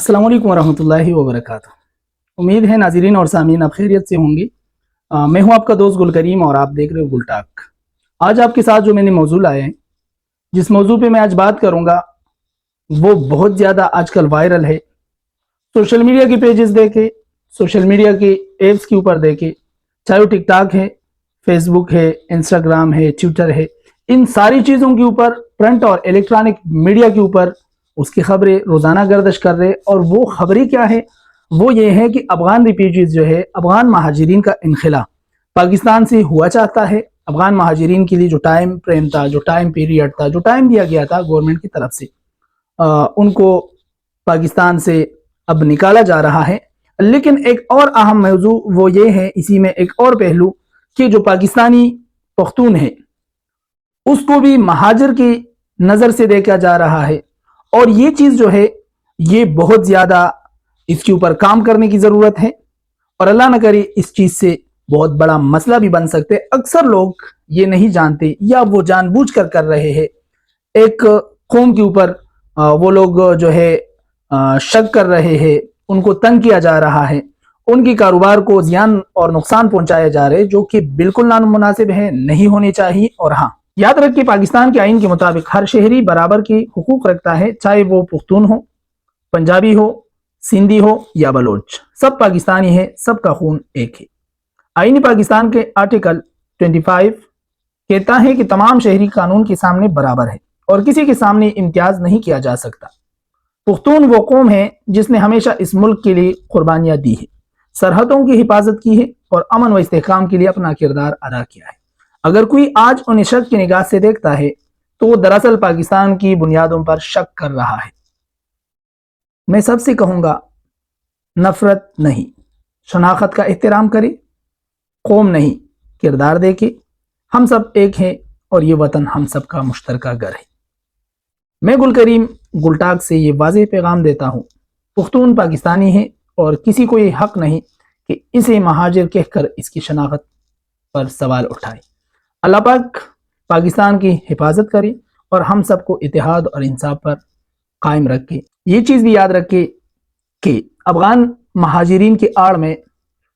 अस्सलाम वालेकुम वरहमतुल्लाहि वबरकातुह। उम्मीद है नाज़रीन और सामीन आप खैरियत से होंगे। मैं हूं आपका दोस्त गुल करीम और आप देख रहे हो गुलटाक। आज आपके साथ जो मैंने मौजू लाया है, जिस मौजू पे मैं आज बात करूंगा वो बहुत ज़्यादा आजकल वायरल है। सोशल मीडिया के पेजेस देखे, सोशल मीडिया के एप्स के ऊपर देखे, चाहे वो टिकटॉक है, फेसबुक है, इंस्टाग्राम है, ट्विटर है, इन सारी चीज़ों के ऊपर प्रिंट और इलेक्ट्रॉनिक मीडिया के ऊपर उसकी खबरें रोज़ाना गर्दिश कर रहे। और वो खबरें क्या है, वो ये है कि अफगान रिफ्यूजीज जो है, अफगान महाजरीन का इनखला पाकिस्तान से हुआ चाहता है। अफगान महाजरीन के लिए जो टाइम फ्रेम था, जो टाइम पीरियड था, जो टाइम दिया गया था गवर्नमेंट की तरफ से, उनको पाकिस्तान से अब निकाला जा रहा है। लेकिन एक और अहम मौजू वो ये है, इसी में एक और पहलू, कि जो पाकिस्तानी पख्तून है उसको भी महाजर की नज़र से देखा जा रहा है। और ये चीज़ जो है, ये बहुत ज़्यादा इसके ऊपर काम करने की ज़रूरत है। और अल्लाह न करे इस चीज़ से बहुत बड़ा मसला भी बन सकते। अक्सर लोग ये नहीं जानते या वो जानबूझकर कर रहे हैं। एक कौम के ऊपर वो लोग जो है शक कर रहे हैं, उनको तंग किया जा रहा है, उनकी कारोबार को ज़ियान और नुकसान पहुंचाया जा रहे, जो कि बिल्कुल नामुनासिब है, नहीं होने चाहिए। और हाँ, याद रखिए, पाकिस्तान के आइन के मुताबिक हर शहरी बराबर की हुकूक रखता है, चाहे वो पुख्तून हो, पंजाबी हो, सिंधी हो या बलोच। सब पाकिस्तानी है, सबका खून एक है। आईनी पाकिस्तान के आर्टिकल 25 कहता है कि तमाम शहरी कानून के सामने बराबर है और किसी के सामने इम्तियाज नहीं किया जा सकता। पुख्तून वो कौम है जिसने हमेशा इस मुल्क के लिए कुर्बानियां दी है, सरहदों की हिफाजत की है और अमन व इस्तेहकाम के लिए अपना किरदार अदा किया है। अगर कोई आज उन्हें शक की निगाह से देखता है तो वो दरअसल पाकिस्तान की बुनियादों पर शक कर रहा है। मैं सबसे कहूंगा, नफरत नहीं, शनाख्त का एहतराम करे, कौम नहीं किरदार देखे। हम सब एक हैं और ये वतन हम सब का मुश्तरका घर है। मैं गुल करीम गुलटाक से ये वाज़ेह पैगाम देता हूँ, पुख्तून पाकिस्तानी है और किसी को ये हक नहीं कि इसे महाजिर कहकर इसकी शनाख्त पर सवाल उठाए। अल्लाह पाक पाकिस्तान की हिफाजत करे और हम सबको इत्तेहाद और इंसाफ पर कायम रखे। ये चीज़ भी याद रखे कि अफगान महाजिरीन की आड़ में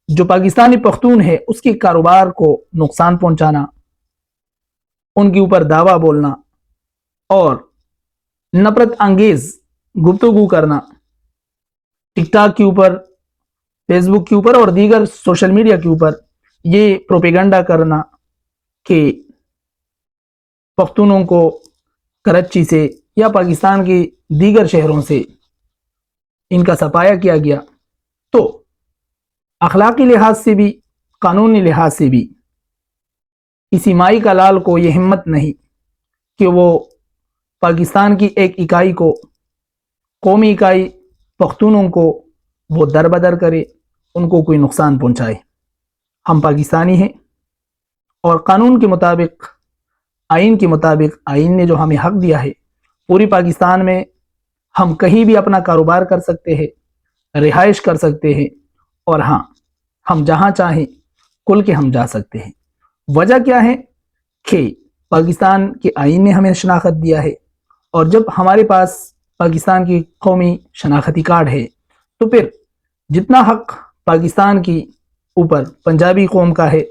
जो पाकिस्तानी पख्तून है उसके कारोबार को नुकसान पहुंचाना, उनके ऊपर दावा बोलना और नफरत अंगेज गुफ्तगू करना, टिकटॉक के ऊपर, फेसबुक के ऊपर और दीगर सोशल मीडिया के ऊपर ये प्रोपेगेंडा करना कि पख्तूनों को कराची से या पाकिस्तान के दीगर शहरों से इनका सफाया किया गया, तो अखलाकी लिहाज से भी, कानूनी लिहाज से भी किसी माई का लाल को ये हिम्मत नहीं कि वो पाकिस्तान की एक इकाई को, कौमी इकाई पख्तूनों को वो दरबदर करे, उनको कोई नुकसान पहुंचाए। हम पाकिस्तानी हैं और कानून के मुताबिक, आइन के मुताबिक, आइन ने जो हमें हक दिया है, पूरी पाकिस्तान में हम कहीं भी अपना कारोबार कर सकते हैं, रिहाइश कर सकते हैं और हाँ, हम जहाँ चाहें खुल के हम जा सकते हैं। वजह क्या है कि पाकिस्तान के आइन ने हमें शनाख्त दिया है और जब हमारे पास पाकिस्तान की कौमी शनाख्ती कार्ड है तो फिर जितना हक पाकिस्तान की ऊपर पंजाबी कौम का है,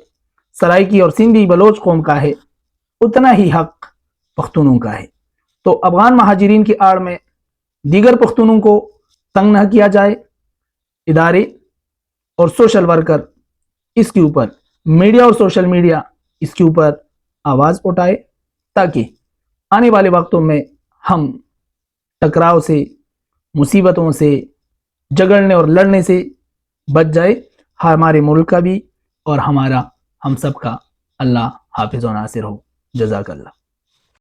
सराइकी और सिंधी बलोच कौम का है, उतना ही हक पख्तूनों का है। तो अफगान महाजिरीन की आड़ में दीगर पख्तूनों को तंग न किया जाए। इदारे और सोशल वर्कर इसके ऊपर, मीडिया और सोशल मीडिया इसके ऊपर आवाज़ उठाए ताकि आने वाले वक्तों में हम टकराव से, मुसीबतों से, झगड़ने और लड़ने से बच जाए। हमारे मुल्क का भी और हमारा, हम सब का। अल्लाह हाफिज़ व नासिर हो। जज़ाकल्लाह।